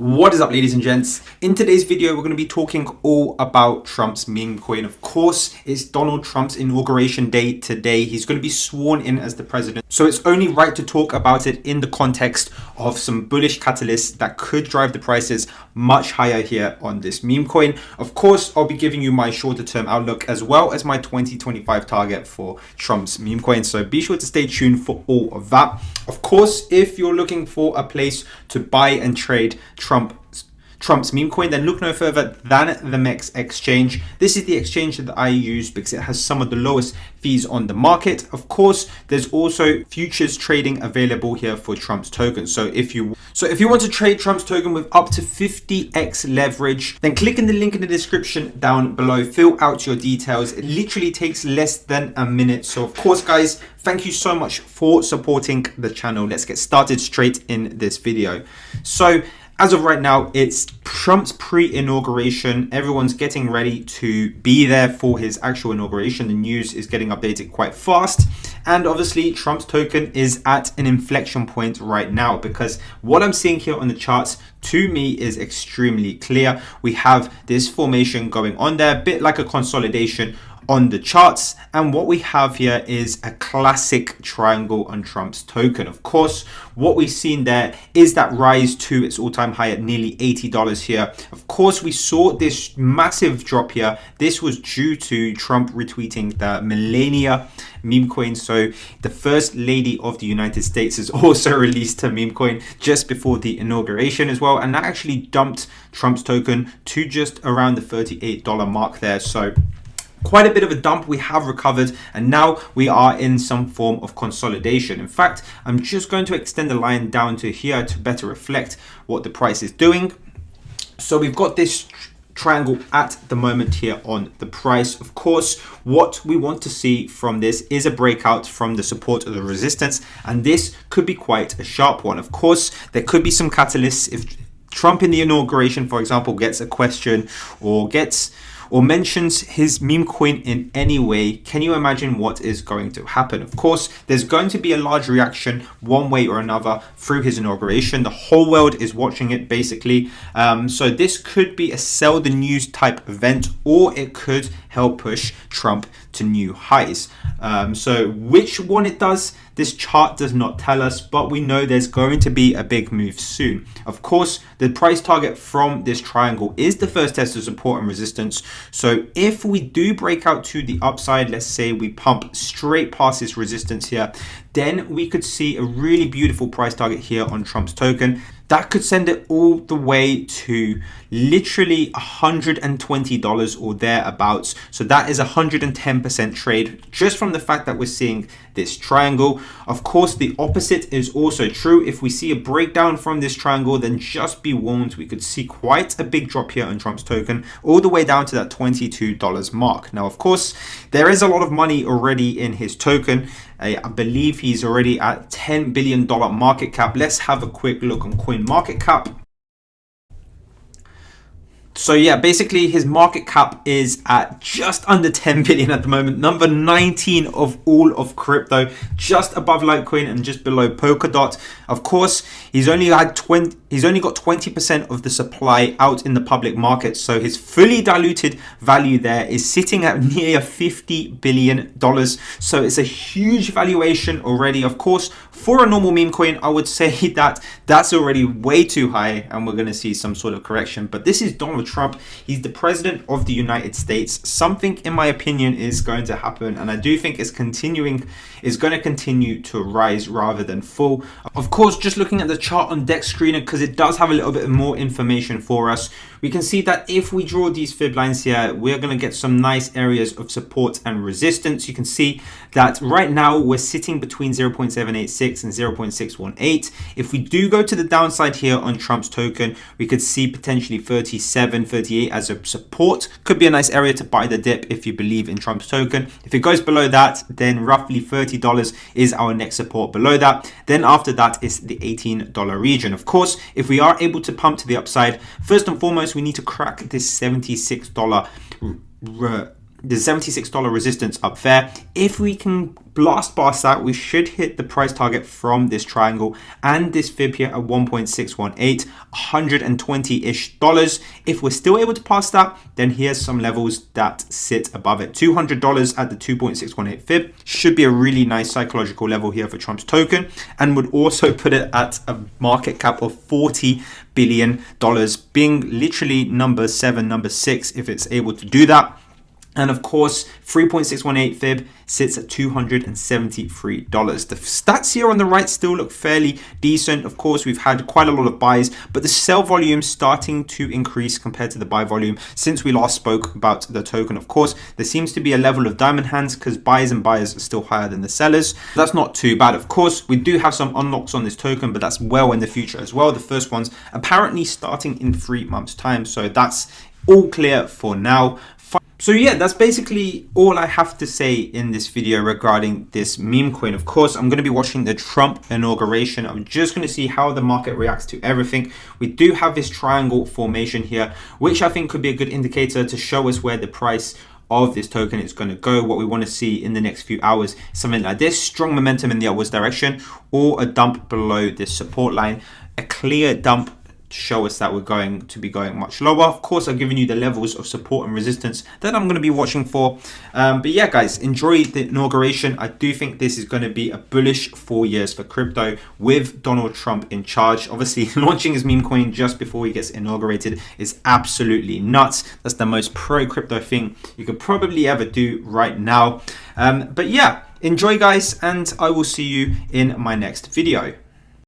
What is up, ladies and gents? In today's video, we're going to be talking all about Trump's meme coin. Of course, it's Donald Trump's inauguration day today. He's going to be sworn in as the president. So it's only right to talk about it in the context of some bullish catalysts that could drive the prices much higher here on this meme coin. Of course, I'll be giving you my shorter term outlook as well as my 2025 target for Trump's meme coin. So be sure to stay tuned for all of that. Of course, if you're looking for a place to buy and trade Trump's meme coin, then look no further than the MEXC exchange. This is the exchange that I use because it has some of the lowest fees on the market. Of course, there's also futures trading available here for Trump's token. So if you want to trade Trump's token with up to 50x leverage, then click in the link in the description down below, fill out your details. It literally takes less than a minute. So of course, guys, thank you so much for supporting the channel. Let's get started straight in this video. So as of right now, it's Trump's pre-inauguration. Everyone's getting ready to be there for his actual inauguration. The news is getting updated quite fast. And obviously, Trump's token is at an inflection point right now because what I'm seeing here on the charts to me is extremely clear. We have this formation going on there, a bit like a consolidation on the charts, and what we have here is a classic triangle on Trump's token. Of course, what we've seen there is that rise to its all-time high at nearly $80 here. Of course, we saw this massive drop here. This was due to Trump retweeting the Melania meme coin. So the first lady of the United States has also released a meme coin just before the inauguration as well, and that actually dumped Trump's token to just around the $38 mark there. So quite a bit of a dump. We have recovered and now we are in some form of consolidation. In fact, I'm just going to extend the line down to here to better reflect what the price is doing. So we've got this triangle at the moment here on the price. Of course, what we want to see from this is a breakout from the support or the resistance, and this could be quite a sharp one. Of course, there could be some catalysts if Trump in the inauguration, for example, gets a question or mentions his meme coin in any way. Can you imagine what is going to happen? Of course, there's going to be a large reaction one way or another through his inauguration. The whole world is watching it basically. So this could be a sell the news type event, or it could help push Trump to new highs. So which one it does, this chart does not tell us, but we know there's going to be a big move soon. Of course, the price target from this triangle is the first test of support and resistance. So if we do break out to the upside, let's say we pump straight past this resistance here, then we could see a really beautiful price target here on Trump's token. That could send it all the way to literally $120 or thereabouts. So that is 110% trade just from the fact that we're seeing this triangle. Of course, the opposite is also true. If we see a breakdown from this triangle, then just be warned, we could see quite a big drop here on Trump's token, all the way down to that $22 mark. Now, of course, there is a lot of money already in his token. I believe he's already at $10 billion market cap. Let's have a quick look on coin market cap. So yeah, basically his market cap is at just under 10 billion at the moment, number 19 of all of crypto, just above Litecoin and just below Polkadot. Of course, he's only got 20% of the supply out in the public market, so his fully diluted value there is sitting at near $50 billion. So it's a huge valuation already. Of course, for a normal meme coin, I would say that that's already way too high and we're going to see some sort of correction. But this is Donald Trump. He's the president of the United States. Something, in my opinion, is going to happen, and I do think it's going to continue to rise rather than fall. Of course, just looking at the chart on Dex Screener, because it does have a little bit more information for us, we can see that if we draw these fib lines here, we're going to get some nice areas of support and resistance. You can see that right now we're sitting between 0.786 and 0.618. If we do go to the downside here on Trump's token, we could see potentially 37, 38 as a support. Could be a nice area to buy the dip if you believe in Trump's token. If it goes below that, then roughly $30 is our next support below that. Then after that is the $18 region. Of course, if we are able to pump to the upside, first and foremost, we need to crack this $76 the $76 resistance up there. If we can blast past that, we should hit the price target from this triangle and this fib here at 1.618, $120-ish. If we're still able to pass that, then here's some levels that sit above it. $200 at the 2.618 fib should be a really nice psychological level here for Trump's token, and would also put it at a market cap of $40 billion, being literally number 7, number 6 if it's able to do that. And of course, 3.618 fib sits at $273. The stats here on the right still look fairly decent. Of course, we've had quite a lot of buys, but the sell volume starting to increase compared to the buy volume since we last spoke about the token. Of course, there seems to be a level of diamond hands because buyers and buyers are still higher than the sellers. That's not too bad. Of course, we do have some unlocks on this token, but that's well in the future as well. The first one's apparently starting in 3 months' time, so that's all clear for now. So yeah, that's basically all I have to say in this video regarding this meme coin. Of course, I'm going to be watching the Trump inauguration. I'm just going to see how the market reacts to everything. We do have this triangle formation here, which I think could be a good indicator to show us where the price of this token is going to go. What we want to see in the next few hours, something like this, strong momentum in the upwards direction, or a dump below this support line, a clear dump to show us that we're going to be going much lower. Of course, I've given you the levels of support and resistance that I'm going to be watching for. But yeah, guys, enjoy the inauguration. I do think this is going to be a bullish 4 years for crypto with Donald Trump in charge. Obviously, launching his meme coin just before he gets inaugurated is absolutely nuts. That's the most pro crypto thing you could probably ever do right now. But yeah, enjoy, guys, and I will see you in my next video.